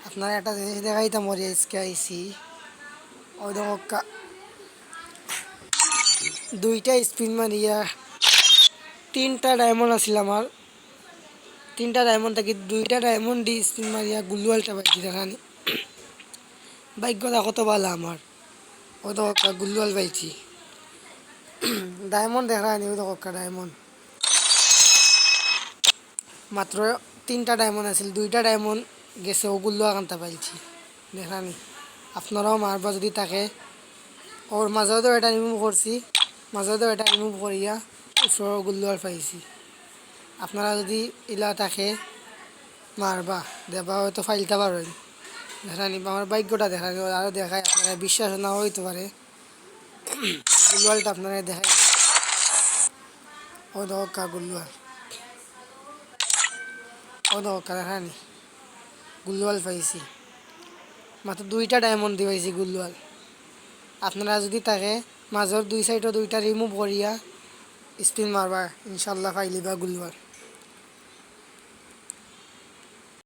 আপনারা একটা জিনিস দেখাইতাম ওর আজকে আইসি ওই দেখো দুইটা স্পিন মারিয়া তিনটা ডায়মন্ড আছিল আমার তিনটা ডায়মন্ড থাকি দুইটা ডায়মন্ড দি স্পিন মারিয়া গুল্লুয়ালটা পাইছি দেখানি ভাগ্যটা কত ভালো আমার ওই তো গুল্লুয়াল পাইছি ডায়মন্ড দেখানি ওই তো ডায়মন্ড মাত্র তিনটা ডায়মন্ড আছিল দুইটা ডায়মন্ড গেছে ওগুলো আনতে পাইছি দেখানি আপনারাও মারবা যদি থাকে ওর মাঝেও তো এটা রিমুভ করছি মাঝেও তো এটা রিমুভ করিয়া ওষুধগুলো আর পাইছি আপনারা যদি ইলা থাকে মারবা দেবা হয়তো ফাইলতে পারবেন দেখানি আমার ভাগ্যটা দেখানি আরও দেখায় আপনারা বিশ্বাস না হইতে পারে গুলওয়ালটা আপনারা দেখাই ও দোকা গুলওয়াল ও দোকা দেখানি গুলওয়াল পাইছি মাত্র দুইটা ডায়মন্ড দিয়ে পাইছি গুলওয়াল আপনারা যদি থাকে মাজর দুই সাইডও দুইটা রিমুভ করিয়া স্পিন মারবা ইনশাল্লাহ ফাইলিবা গুলওয়াল